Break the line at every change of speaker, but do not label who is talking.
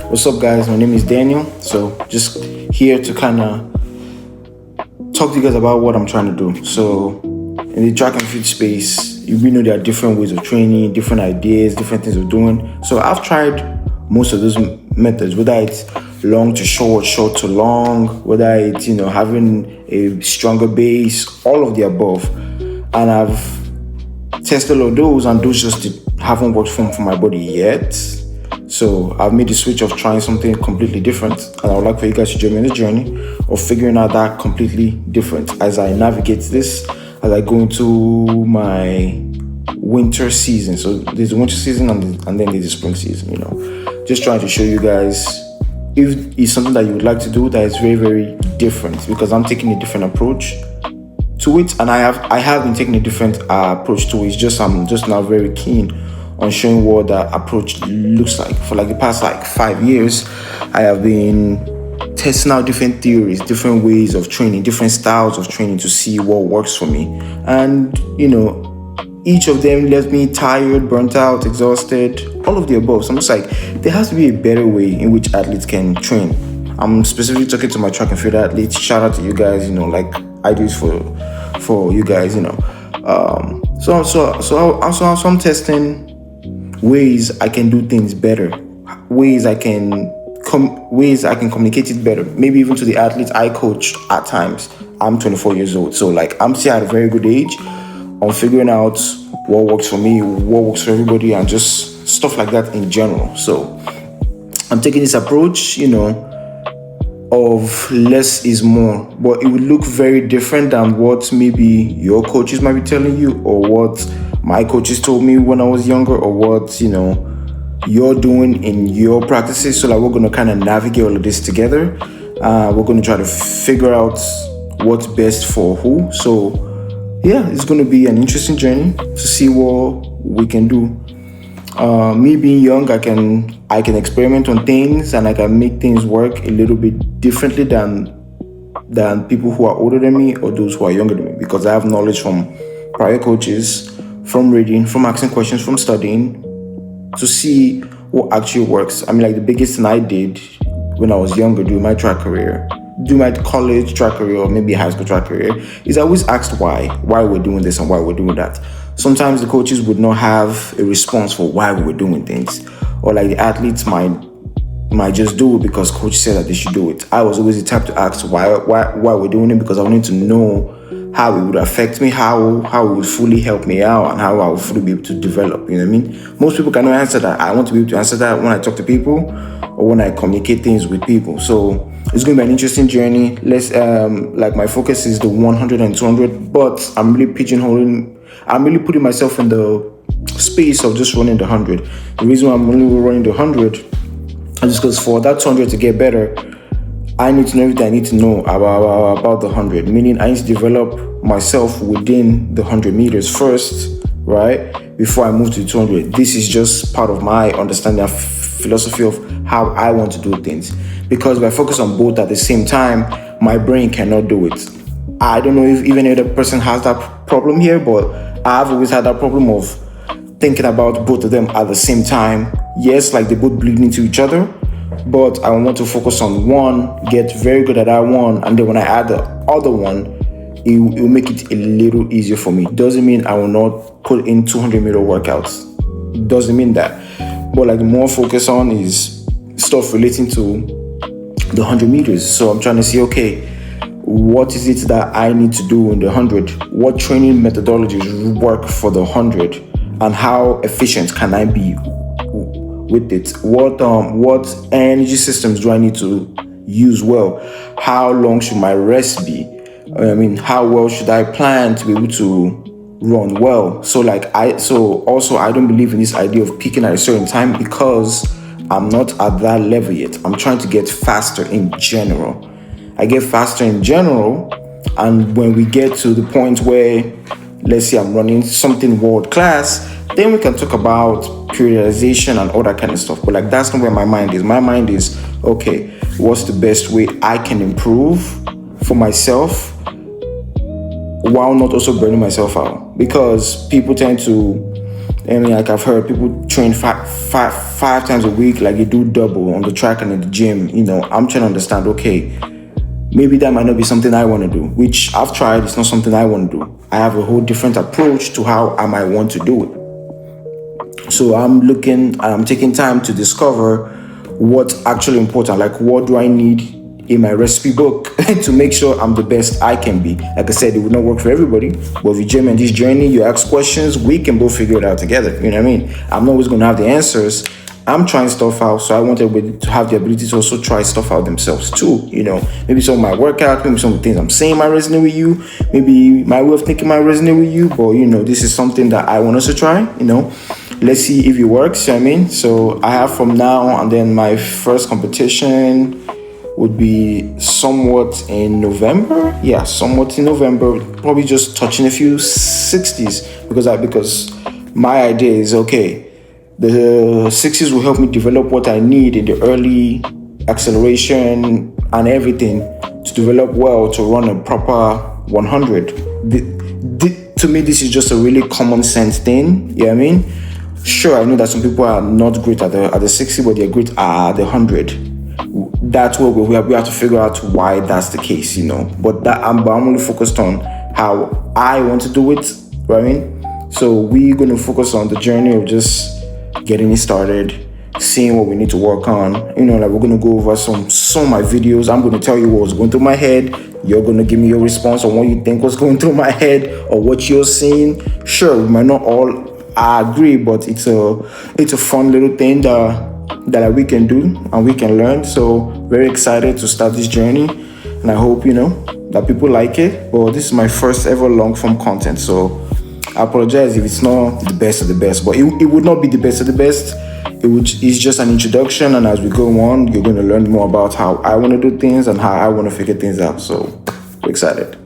What's up, guys? My name is Daniel. So, just here to kind of talk to you guys about what I'm trying to do. So, in the track and field space, we know there are different ways of training, different ideas, different things of doing. So, I've tried most of those methods, whether it's long to short, short to long, whether it's having a stronger base, all of the above, and I've tested all of those, and those just haven't worked for my body yet. So I've made the switch of trying something completely different, and I would like for you guys to join me in the journey of figuring out that completely different as I navigate this, as I go into my winter season. So there's the winter season and then there's the spring season, Just trying to show you guys if it's something that you would like to do that is very, very different, because I'm taking a different approach to it, and I have been taking a different approach to it. It's just I'm just now very keen on showing what that approach looks like. For the past 5 years, I have been testing out different theories, different ways of training, different styles of training to see what works for me. And each of them left me tired, burnt out, exhausted, all of the above. So I'm just like, there has to be a better way in which athletes can train. I'm specifically talking to my track and field athletes. Shout out to you guys, like I do for you guys, So I'm testing ways I can do things better, ways I can communicate it better, maybe even to the athletes I coach at times. I'm 24 years old, so I'm still at a very good age on figuring out what works for me, what works for everybody, and just stuff like that in general. So I'm taking this approach, of less is more, but it would look very different than what maybe your coaches might be telling you, or what my coaches told me when I was younger, or what you're doing in your practices. So we're going to kind of navigate all of this together. We're going to try to figure out what's best for who. So yeah, it's going to be an interesting journey to see what we can do. Me being young, I can experiment on things, and I can make things work a little bit differently than people who are older than me or those who are younger than me, because I have knowledge from prior coaches, from reading, from asking questions, from studying, to see what actually works. The biggest thing I did when I was younger, during my college track career, or maybe high school track career, is I always asked why we're doing this and why we're doing that. Sometimes the coaches would not have a response for why we were doing things, or the athletes might just do it because coach said that they should do it. I was always the type to ask why we're doing it, because I wanted to know how it would affect me, how it would fully help me out, and how I would fully be able to develop. Most people cannot answer that. I want to be able to answer that when I talk to people or when I communicate things with people. So it's going to be an interesting journey. Let's my focus is the 100 and 200, but I'm really putting myself in the space of just running the 100. The reason why I'm only running the 100 is because for that 200 to get better, I need to know everything I need to know about the 100. Meaning I need to develop myself within the 100 meters first, right? Before I move to the 200. This is just part of my understanding of philosophy of how I want to do things. Because if I focus on both at the same time, my brain cannot do it. I don't know if even other person has that problem here, but I've always had that problem of thinking about both of them at the same time. Yes, they both bleed into each other, but I want to focus on one, get very good at that one, and then when I add the other one, it will make it a little easier for me. Doesn't mean I will not put in 200 meter workouts. Doesn't mean that. But the more focus on is stuff relating to the 100 meters. So I'm trying to see, okay, what is it that I need to do in the 100? What training methodologies work for the 100? And how efficient can I be with it? What energy systems do I need to use well? How long should my rest be? How well should I plan to be able to run well? So I don't believe in this idea of peaking at a certain time, because I'm not at that level yet. I'm trying to get faster in general. I get faster in general, and when we get to the point where, let's say I'm running something world class, then we can talk about periodization and all that kind of stuff. But that's not where my mind is. My mind is, okay, what's the best way I can improve for myself while not also burning myself out? Because people tend to I mean, like I've heard people train five times a week, like you do double on the track and in the gym. I'm trying to understand, okay, maybe that might not be something I want to do, which I've tried. It's not something I want to do. I have a whole different approach to how I might want to do it. So I'm taking time to discover what's actually important. Like, what do I need in my recipe book to make sure I'm the best I can be? Like I said, it would not work for everybody, but if you join this journey, you ask questions, we can both figure it out together. You know what I mean? I'm not always going to have the answers. I'm trying stuff out, so I want everybody to have the ability to also try stuff out themselves too. Maybe some of my workout, maybe some of the things I'm saying might resonate with you, maybe my way of thinking might resonate with you, but this is something that I want us to try. Let's see if it works. You know what I mean? So I have from now and then my first competition would be somewhat in November. Yeah, somewhat in November. Probably just touching a few 60s because my idea is, okay, the 60s will help me develop what I need in the early acceleration and everything to develop well to run a proper 100. To me, this is just a really common sense thing. You know what I mean? Sure, I know that some people are not great at the 60, but they're great at the 100. That's what we have to figure out why that's the case, But I'm only focused on how I want to do it, right? I mean, so we're going to focus on the journey of just getting it started, seeing what we need to work on. Like we're going to go over some of my videos. I'm going to tell you what was going through my head. You're going to give me your response on what you think was going through my head or what you're seeing. Sure, we might not all agree, but it's a fun little thing that we can do and we can learn. So very excited to start this journey, and I hope that people like it. But this is my first ever long form content, so I apologize if it's not the best of the best, but it would not be the best of the best. It's just an introduction, and as we go on, you're going to learn more about how I want to do things and how I want to figure things out. So we're excited.